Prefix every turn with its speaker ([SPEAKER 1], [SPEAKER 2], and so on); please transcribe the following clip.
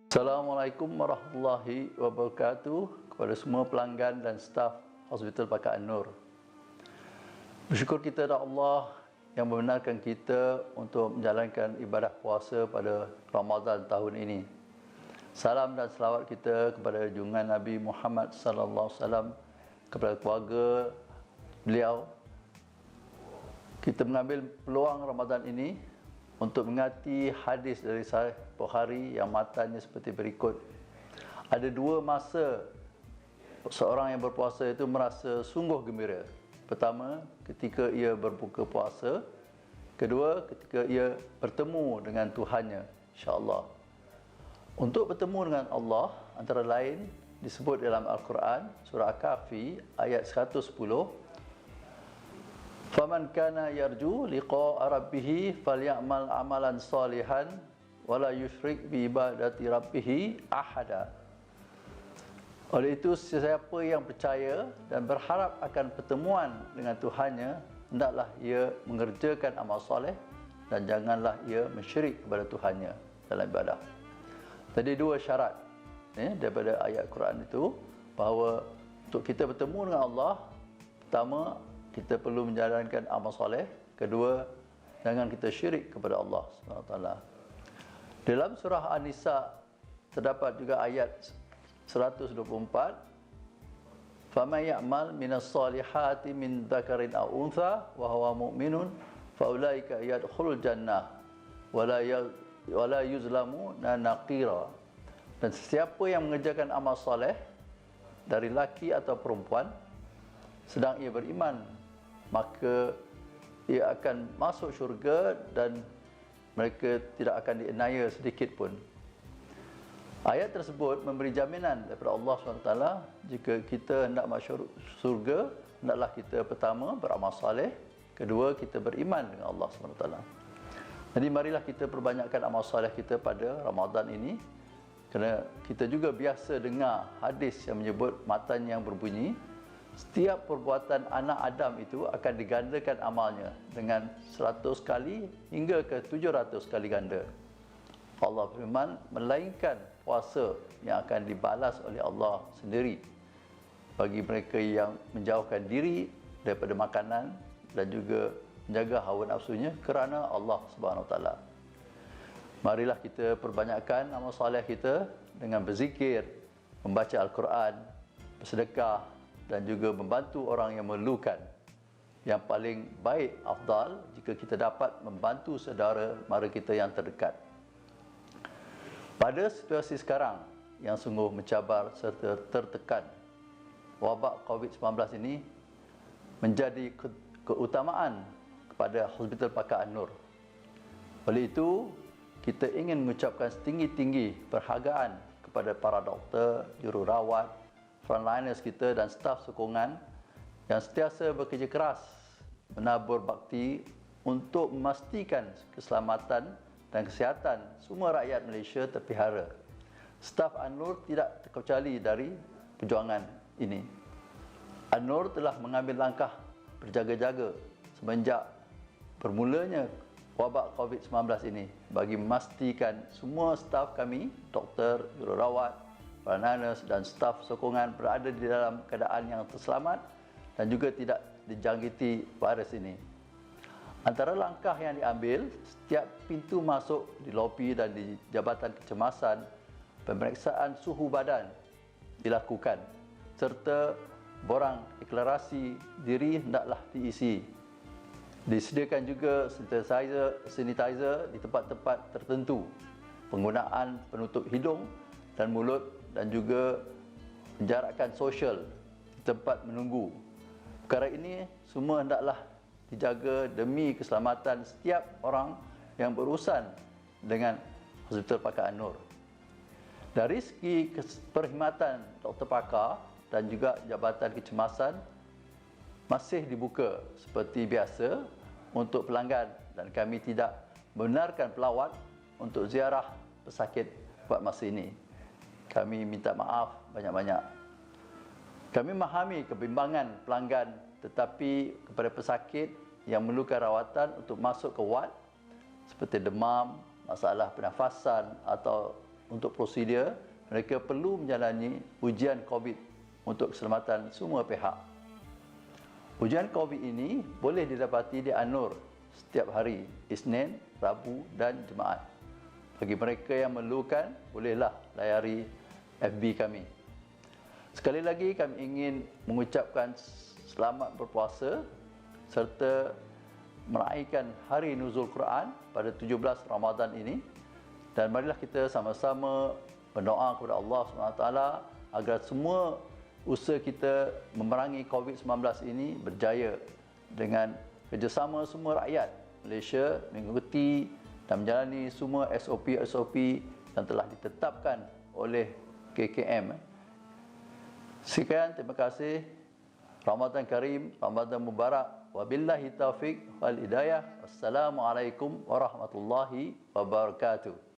[SPEAKER 1] Assalamualaikum warahmatullahi wabarakatuh kepada semua pelanggan dan staf Hospital Pakar An-Nur. Bersyukur kita kepada Allah yang membenarkan kita untuk menjalankan ibadah puasa pada Ramadan tahun ini. Salam dan selawat kita kepada junjungan Nabi Muhammad sallallahu alaihi wasallam, kepada keluarga beliau. Kita mengambil peluang Ramadan ini untuk mengingati hadis dari Sahih Bukhari yang matanya seperti berikut. Ada dua masa seorang yang berpuasa itu merasa sungguh gembira. Pertama, ketika ia berbuka puasa. Kedua, ketika ia bertemu dengan Tuhannya, insya-Allah. Untuk bertemu dengan Allah, antara lain disebut dalam Al-Quran, surah Al-Kahfi ayat 110, "Faman kana yarju liqa'a rabbih falyamal amalan salihan wala yusyrik bi ibadati rabbih ahada." Oleh itu, sesiapa yang percaya dan berharap akan pertemuan dengan Tuhannya, hendaklah ia mengerjakan amal soleh dan janganlah ia mengsyirik kepada Tuhannya dalam ibadah. Tadi dua syarat daripada ayat Quran itu, bahawa untuk kita bertemu dengan Allah, pertama, kita perlu menjalankan amal soleh. Kedua, jangan kita syirik kepada Allah SWT. Dalam surah An-Nisa terdapat juga ayat 124, "Faman ya'mal minas solihati min dzakarin aw untha wa huwa mu'minun fa ulaika yadkhulul jannah wa la yuzlamuna naqira." Dan sesiapa yang mengerjakan amal soleh dari laki atau perempuan sedang ia beriman, maka ia akan masuk syurga dan mereka tidak akan dianiaya sedikit pun. Ayat tersebut memberi jaminan daripada Allah SWT, jika kita hendak masuk syurga, hendaklah kita pertama beramal soleh, kedua kita beriman dengan Allah SWT. Jadi marilah kita perbanyakkan amal soleh kita pada Ramadan ini, kerana kita juga biasa dengar hadis yang menyebut matan yang berbunyi, setiap perbuatan anak Adam itu akan digandakan amalnya dengan 100 kali hingga ke 700 kali ganda. Allah firman, melainkan puasa yang akan dibalas oleh Allah sendiri bagi mereka yang menjauhkan diri daripada makanan dan juga menjaga hawa nafsunya kerana Allah Subhanahu Wa Taala. Marilah kita perbanyakkan amal soleh kita dengan berzikir, membaca Al-Quran, bersedekah dan juga membantu orang yang memerlukan. Yang paling baik, afdal, jika kita dapat membantu saudara mara kita yang terdekat. Pada situasi sekarang yang sungguh mencabar serta tertekan, wabak COVID-19 ini menjadi keutamaan kepada Hospital Pakar An-Nur. Oleh itu, kita ingin mengucapkan setinggi-tinggi perhargaan kepada para doktor, jururawat, frontliners kita dan staf sokongan yang sentiasa bekerja keras menabur bakti untuk memastikan keselamatan dan kesihatan semua rakyat Malaysia terpelihara. Staf An-Nur tidak terkecuali dari perjuangan ini. An-Nur telah mengambil langkah berjaga-jaga semenjak bermulanya wabak COVID-19 ini bagi memastikan semua staf kami, doktor, jururawat, frontliners dan staf sokongan berada di dalam keadaan yang terselamat dan juga tidak dijangkiti virus ini. Antara langkah yang diambil, setiap pintu masuk di lobi dan di Jabatan Kecemasan, pemeriksaan suhu badan dilakukan serta borang deklarasi diri hendaklah diisi. Disediakan juga sanitizer di tempat-tempat tertentu, penggunaan penutup hidung dan mulut dan juga penjarakan sosial di tempat menunggu. Perkara ini semua hendaklah dijaga demi keselamatan setiap orang yang berurusan dengan Hospital Pakar An-Nur. Dari segi perkhidmatan doktor pakar dan juga Jabatan Kecemasan masih dibuka seperti biasa untuk pelanggan dan kami tidak membenarkan pelawat untuk ziarah pesakit pada masa ini. Kami minta maaf banyak-banyak. Kami memahami kebimbangan pelanggan, tetapi kepada pesakit yang memerlukan rawatan untuk masuk ke wad seperti demam, masalah pernafasan atau untuk prosedur, mereka perlu menjalani ujian COVID untuk keselamatan semua pihak. Ujian COVID ini boleh didapati di An-Nur setiap hari, Isnin, Rabu dan Jumaat. Bagi mereka yang memerlukan, bolehlah layari FB kami. Sekali lagi kami ingin mengucapkan selamat berpuasa serta meraihkan Hari Nuzul Quran pada 17 Ramadan ini, dan marilah kita sama-sama berdoa kepada Allah SWT agar semua usaha kita memerangi COVID-19 ini berjaya dengan kerjasama semua rakyat Malaysia mengikuti dan menjalani semua SOP-SOP yang telah ditetapkan oleh KKM. Sekian, terima kasih. Ramadan Karim, Ramadan Mubarak. Wabillahi taufiq wal hidayah. Wassalamualaikum warahmatullahi wabarakatuh.